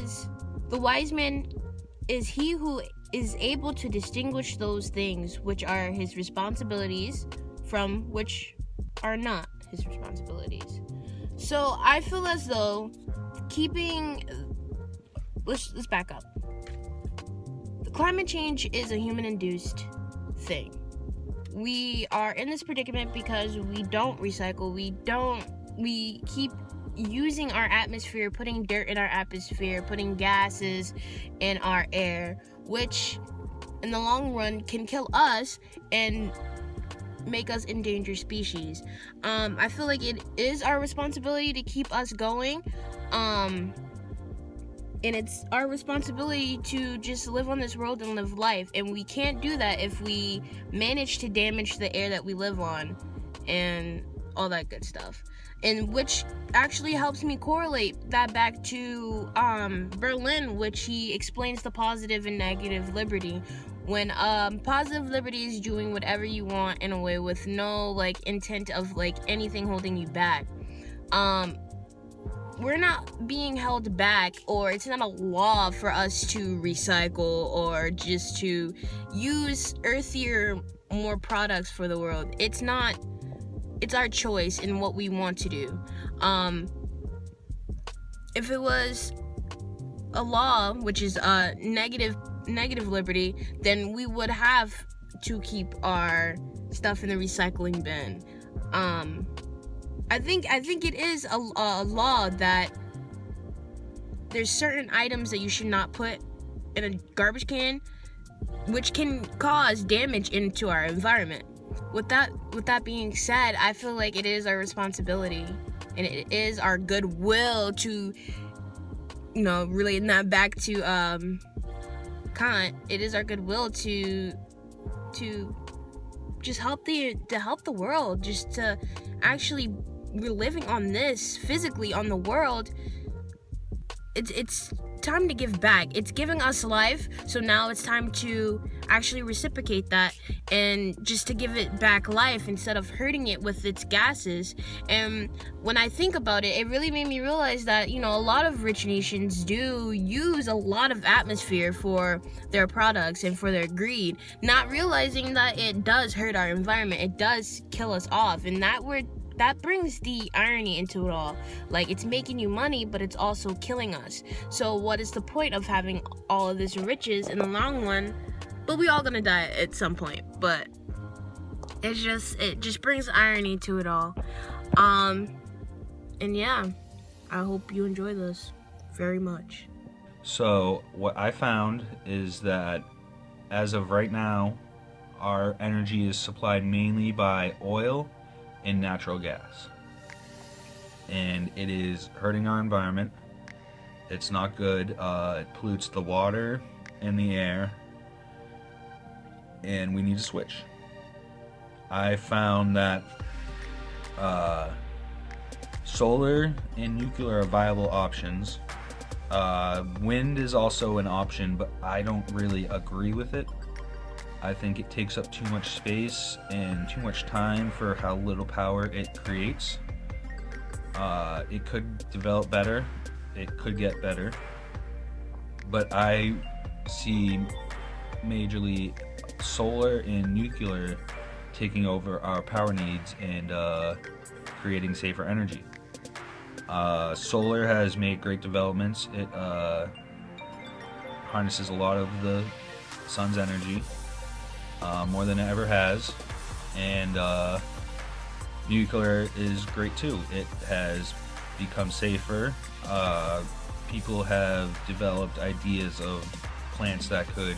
because the wise man is he who is able to distinguish those things which are his responsibilities from which are not his responsibilities. So I feel as though let's back up. The climate change is a human-induced thing. We are in this predicament because we don't recycle. We keep using our atmosphere, putting dirt in our atmosphere, putting gases in our air, which in the long run can kill us and make us endangered species. I feel like it is our responsibility to keep us going. And it's our responsibility to just live on this world and live life. And we can't do that if we manage to damage the air that we live on and all that good stuff. And which actually helps me correlate that back to Berlin, which he explains the positive and negative liberty. When positive liberty is doing whatever you want in a way with no intent of anything holding you back. We're not being held back, or it's not a law for us to recycle or just to use earthier, more products for the world. It's our choice in what we want to do. If it was a law, which is negative liberty, then we would have to keep our stuff in the recycling bin. I think it is a law that there's certain items that you should not put in a garbage can, which can cause damage into our environment. With that being said, I feel like it is our responsibility and it is our goodwill to, relating that back to Kant, it is our goodwill to just help the world, just to actually, we're living on this physically on the world. It's time to give back. It's giving us life, so now it's time to actually reciprocate that and just to give it back life instead of hurting it with its gases. And when I think about it, it really made me realize that a lot of rich nations do use a lot of atmosphere for their products and for their greed, not realizing that it does hurt our environment. It does kill us off, and that brings the irony into it all. It's making you money, but it's also killing us. So what is the point of having all of this riches in the long run? But we all gonna die at some point. But it just brings irony to it all. And yeah, I hope you enjoy this very much. So what I found is that as of right now, our energy is supplied mainly by oil and natural gas, and it is hurting our environment. It's not good. It pollutes the water and the air, and we need to switch. I found that solar and nuclear are viable options. Wind is also an option, but I don't really agree with it. I think it takes up too much space and too much time for how little power it creates. It could develop better. It could get better. But I see majorly solar and nuclear taking over our power needs and creating safer energy. Solar has made great developments. It harnesses a lot of the sun's energy. More than it ever has, and nuclear is great too. It has become safer. People have developed ideas of plants that could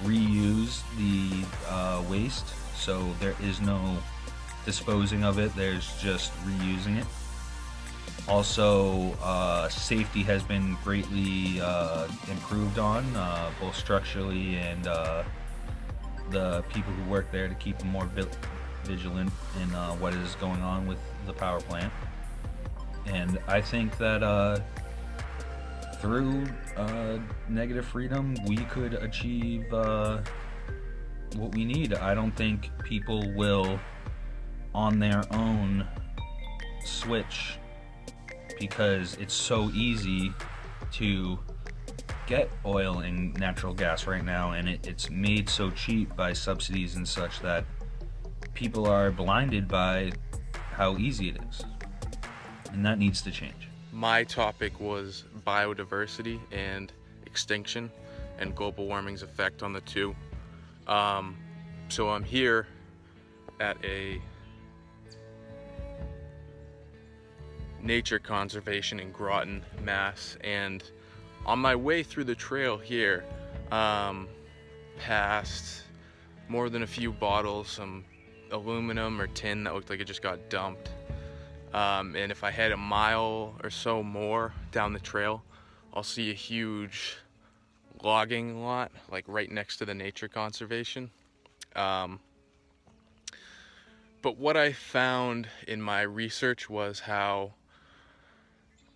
reuse the waste, so there is no disposing of it, there's just reusing it. Also, safety has been greatly improved on, both structurally and the people who work there, to keep them more vigilant in what is going on with the power plant. And I think that through negative freedom, we could achieve what we need. I don't think people will, on their own, switch, because it's so easy to get oil and natural gas right now, and it's made so cheap by subsidies and such that people are blinded by how easy it is, and that needs to change. My topic was biodiversity and extinction and global warming's effect on the two. So I'm here at a nature conservation in Groton, Mass, and on my way through the trail here, past more than a few bottles, some aluminum or tin that looked like it just got dumped. And if I head a mile or so more down the trail, I'll see a huge logging lot, like right next to the nature conservation. But what I found in my research was how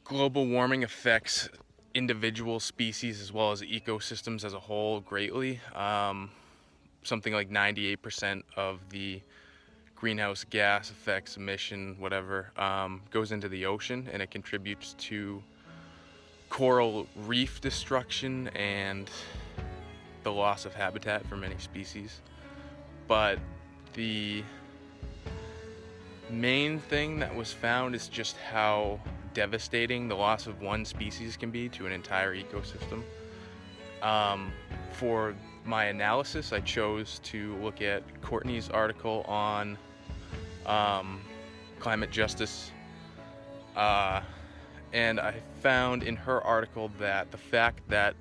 global warming affects individual species as well as ecosystems as a whole greatly. Something like 98% of the greenhouse gas effects, emission, whatever, goes into the ocean, and it contributes to coral reef destruction and the loss of habitat for many species. But the main thing that was found is just how devastating the loss of one species can be to an entire ecosystem. For my analysis, I chose to look at Courtney's article on climate justice, and I found in her article that the fact that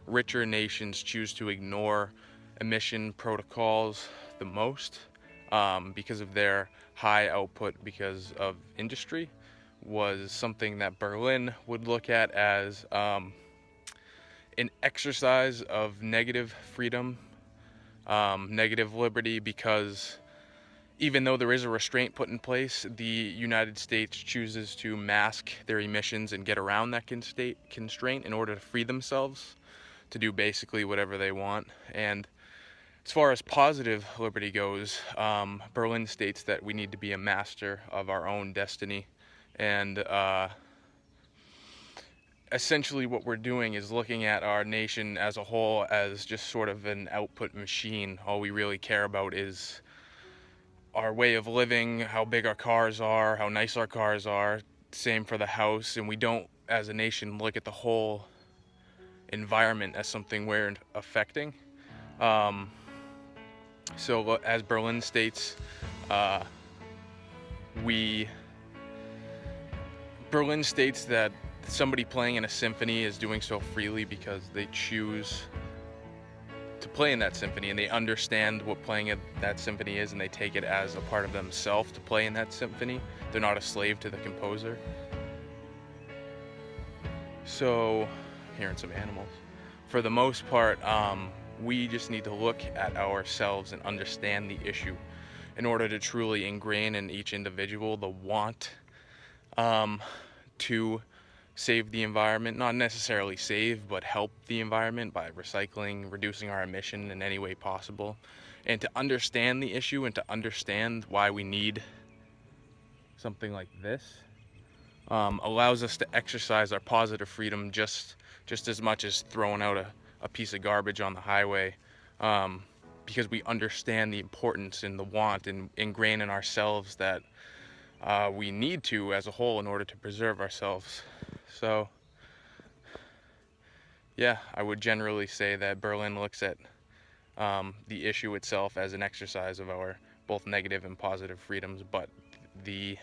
richer nations choose to ignore emission protocols the most because of their high output because of industry was something that Berlin would look at as an exercise of negative freedom, negative liberty, because even though there is a restraint put in place, the United States chooses to mask their emissions and get around that constraint in order to free themselves to do basically whatever they want. And as far as positive liberty goes, Berlin states that we need to be a master of our own destiny. And essentially what we're doing is looking at our nation as a whole as just sort of an output machine. All we really care about is our way of living, how big our cars are, how nice our cars are, same for the house, and we don't, as a nation, look at the whole environment as something we're affecting. So as Berlin states, Berlin states that somebody playing in a symphony is doing so freely because they choose to play in that symphony and they understand what playing at that symphony is, and they take it as a part of themselves to play in that symphony. They're not a slave to the composer. So, hearing some animals. For the most part, we just need to look at ourselves and understand the issue in order to truly ingrain in each individual the want to save the environment, not necessarily save, but help the environment by recycling, reducing our emission in any way possible, and to understand the issue and to understand why we need something like this allows us to exercise our positive freedom just as much as throwing out a piece of garbage on the highway, because we understand the importance and the want and ingrain in ourselves that we need to as a whole in order to preserve ourselves. So, yeah, I would generally say that Berlin looks at the issue itself as an exercise of our both negative and positive freedoms, but the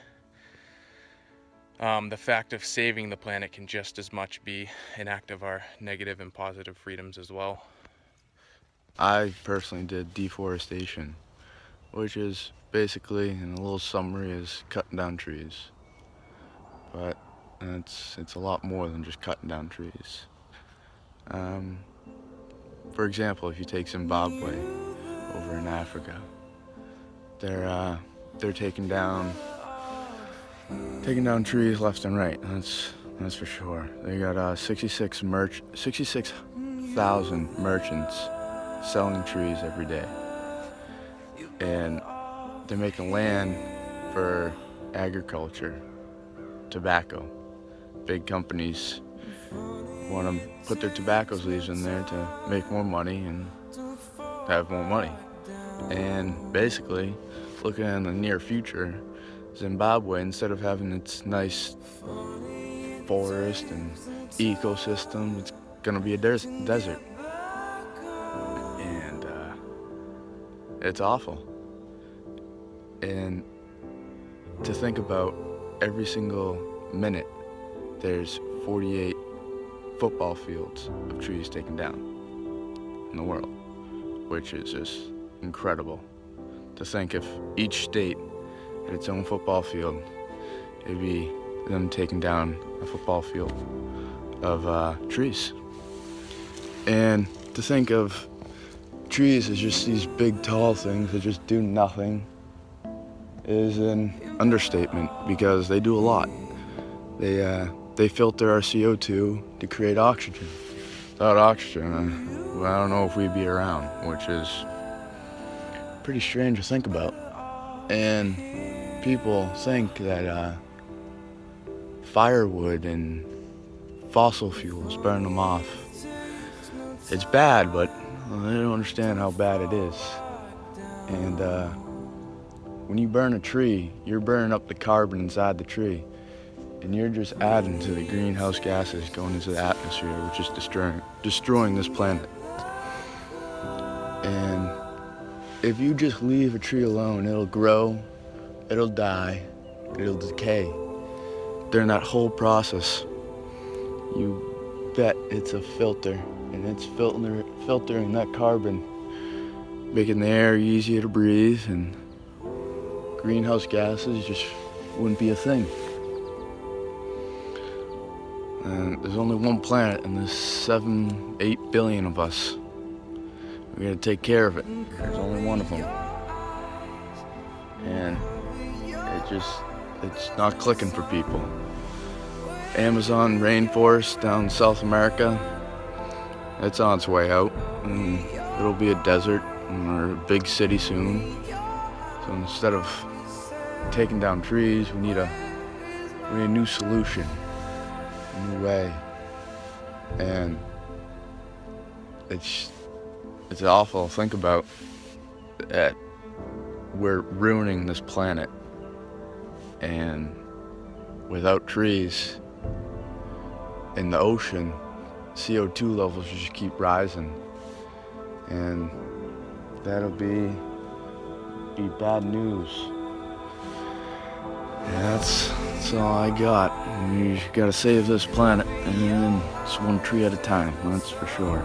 fact of saving the planet can just as much be an act of our negative and positive freedoms as well. I personally did deforestation, which is basically, in a little summary, is cutting down trees. But it's a lot more than just cutting down trees. For example, if you take Zimbabwe over in Africa, they're taking down trees left and right. That's for sure. They got 66,000 merchants selling trees every day, and they're making land for agriculture, tobacco. Big companies want to put their tobacco leaves in there to make more money and have more money. And basically, looking in the near future, Zimbabwe, instead of having its nice forest and ecosystem, it's gonna be a desert. And it's awful. And to think about, every single minute there's 48 football fields of trees taken down in the world, which is just incredible. To think if each state had its own football field, it'd be them taking down a football field of trees. And to think of trees as just these big tall things that just do nothing is an understatement, because they do a lot. They filter our CO2 to create oxygen. Without oxygen, I don't know if we'd be around, which is pretty strange to think about. And people think that firewood and fossil fuels, burn them off, it's bad, but they don't understand how bad it is. And when you burn a tree, you're burning up the carbon inside the tree, and you're just adding to the greenhouse gases going into the atmosphere, which is destroying this planet. And if you just leave a tree alone, it'll grow, it'll die, it'll decay. During that whole process, you bet it's a filter, and it's filtering that carbon, making the air easier to breathe, and greenhouse gases just wouldn't be a thing. And there's only one planet, and there's 7-8 billion of us. We gotta take care of it. There's only one of them. And it's not clicking for people. Amazon rainforest down in South America, it's on its way out. And it'll be a desert or a big city soon. So instead of taking down trees, we need a new solution, a new way. And it's awful to think about that we're ruining this planet, and without trees in the ocean, CO2 levels just keep rising, and that'll be bad news. Yeah, that's all I got. We gotta save this planet, and it's one tree at a time, that's for sure.